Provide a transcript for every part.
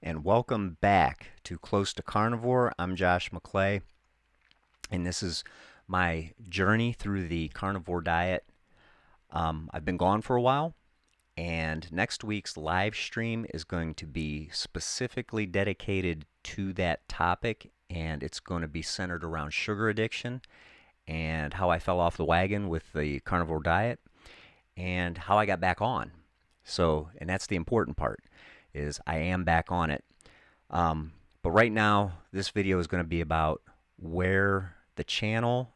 and welcome back to Close to Carnivore. I'm Josh McClay, and this is my journey through the carnivore diet. I've been gone for a while, and next week's live stream is going to be specifically dedicated to that topic, and it's going to be centered around sugar addiction and how I fell off the wagon with the carnivore diet and how I got back on. And that's the important part, is I am back on it. But right now, this video is going to be about where the channel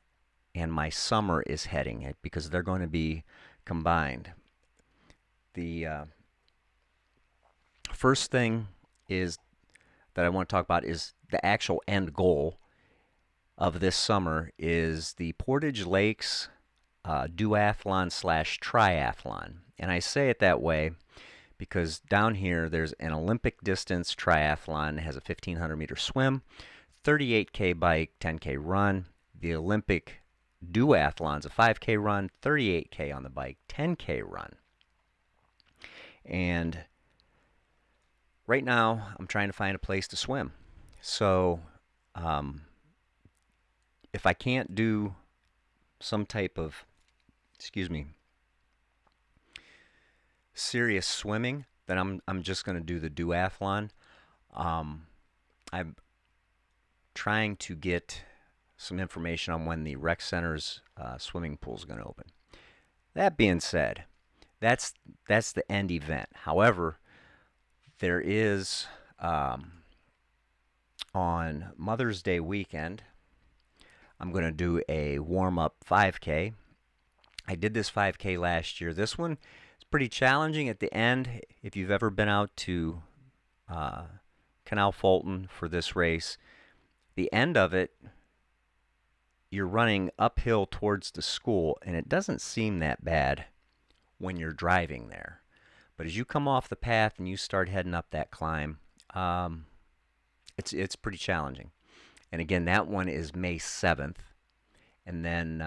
and my summer is heading, because they're going to be combined. The first thing is that I want to talk about is the actual end goal of this summer is the Portage Lakes duathlon slash triathlon. And I say it that way because down here there's an Olympic distance triathlon. It has a 1,500 meter swim, 38K bike, 10K run. The Olympic duathlon's a 5K run, 38K on the bike, 10K run. And right now I'm trying to find a place to swim. So if I can't do some type of, serious swimming, then I'm just going to do the duathlon. I'm trying to get some information on when the rec center's swimming pool is going to open. That being said, that's the end event. However, there is on Mother's Day weekend, I'm going to do a warm-up 5K. I did this 5K last year. This one is pretty challenging at the end. If you've ever been out to Canal Fulton for this race, the end of it, you're running uphill towards the school, and it doesn't seem that bad when you're driving there. But as you come off the path and you start heading up that climb, it's pretty challenging. And again, that one is May 7th. And then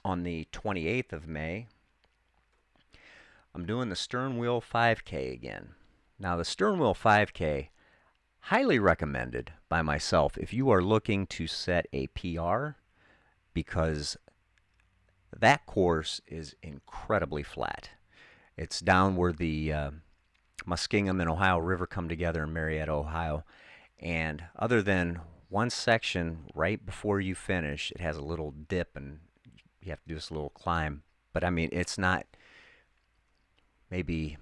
on the 28th of May, I'm doing the Sternwheel 5K again. Now, the Sternwheel 5K, highly recommended by myself if you are looking to set a PR, because that course is incredibly flat. It's down where the Muskingum and Ohio River come together in Marietta, Ohio. And other than one section right before you finish, it has a little dip and you have to do this little climb. But I mean, it's not maybe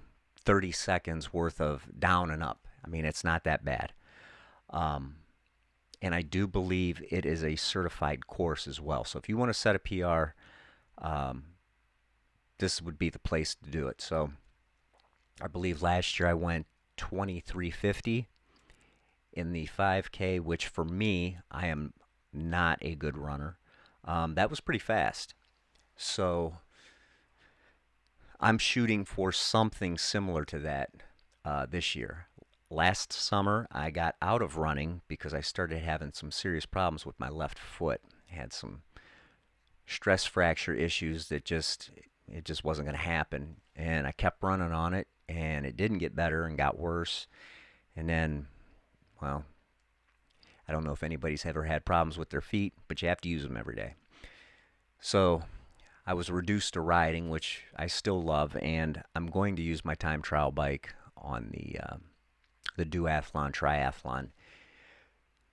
30 seconds worth of down and up. I mean, it's not that bad. And I do believe it is a certified course as well. So if you want to set a PR, this would be the place to do it. So I believe last year I went 23:50 in the 5K, which for me, I am not a good runner. That was pretty fast. So I'm shooting for something similar to that this year. Last summer, I got out of running because I started having some serious problems with my left foot. I had some stress fracture issues that it just wasn't going to happen. And I kept running on it, and it didn't get better and got worse. And then, well, I don't know if anybody's ever had problems with their feet, but you have to use them every day. So I was reduced to riding, which I still love, and I'm going to use my time trial bike on the duathlon, triathlon.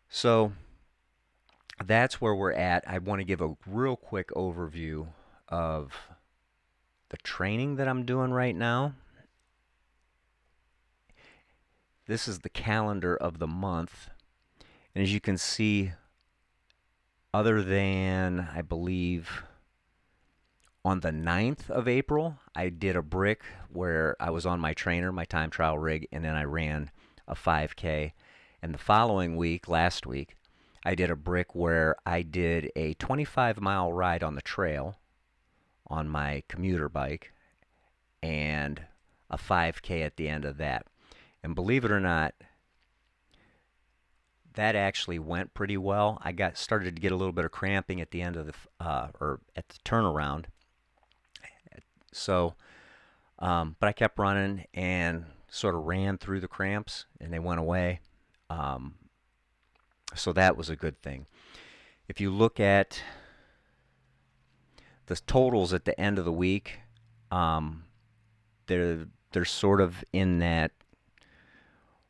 So that's where we're at. I want to give a real quick overview of the training that I'm doing right now. This is the calendar of the month. And as you can see, other than, I believe, on the 9th of April, I did a brick where I was on my trainer, my time trial rig, and then I ran a 5K. And the following week, last week, I did a brick where I did a 25-mile ride on the trail on my commuter bike and a 5K at the end of that. And believe it or not, that actually went pretty well. I started to get a little bit of cramping at the end of the or at the turnaround. So, but I kept running, and sort of ran through the cramps and they went away. Um, so that was a good thing. If you look at the totals at the end of the week, um, they're sort of in that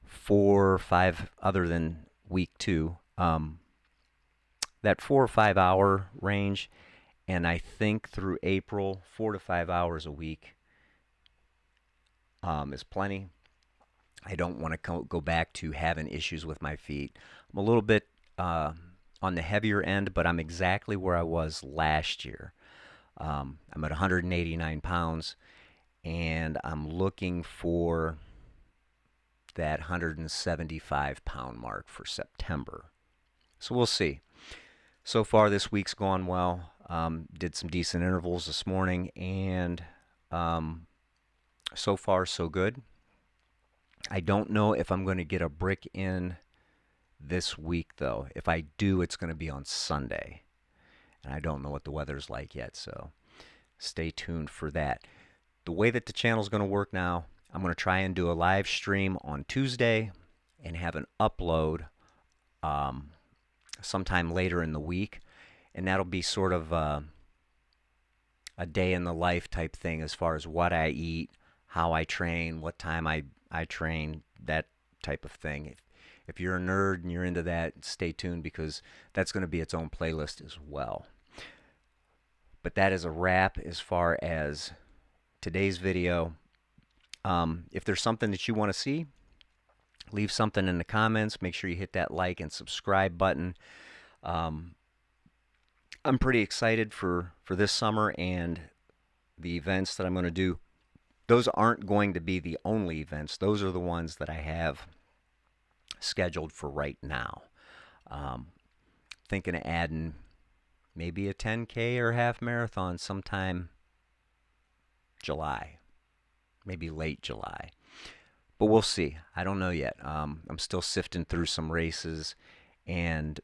4 or 5, other than week 2, that 4 or 5 hour range, and I think through April, 4 to 5 hours a week is plenty. I don't want to go back to having issues with my feet. I'm a little bit on the heavier end, but I'm exactly where I was last year. I'm at 189 pounds, and I'm looking for that 175-pound mark for September. So we'll see. So far, this week's gone well. Did some decent intervals this morning, and so far, so good. I don't know if I'm going to get a brick in this week, though. If I do, it's going to be on Sunday. And I don't know what the weather's like yet, so stay tuned for that. The way that the channel's going to work now, I'm going to try and do a live stream on Tuesday and have an upload sometime later in the week. And that'll be sort of a day in the life type thing as far as what I eat, how I train, what time I train, that type of thing. If you're a nerd and you're into that, stay tuned because that's going to be its own playlist as well. But that is a wrap as far as today's video. If there's something that you want to see, leave something in the comments. Make sure you hit that like and subscribe button. I'm pretty excited for this summer and the events that I'm going to do. Those aren't going to be the only events. Those are the ones that I have scheduled for right now. Thinking of adding maybe a 10K or half marathon sometime July, maybe late July. But we'll see. I don't know yet. I'm still sifting through some races, and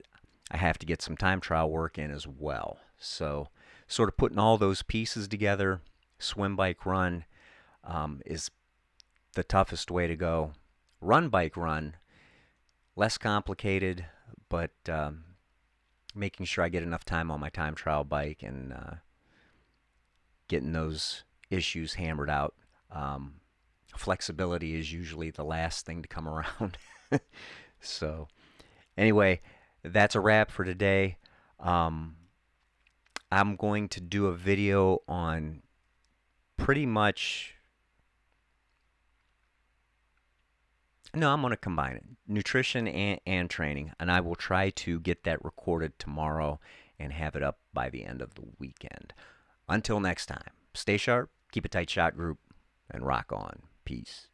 I have to get some time trial work in as well. So sort of putting all those pieces together, swim, bike, run, is the toughest way to go. Run, bike, run, less complicated, but making sure I get enough time on my time trial bike and getting those issues hammered out. Flexibility is usually the last thing to come around. So anyway, that's a wrap for today. I'm going to do a video on pretty much... No, I'm going to combine it. Nutrition and training. And I will try to get that recorded tomorrow and have it up by the end of the weekend. Until next time, stay sharp, keep a tight shot group, and rock on. Peace.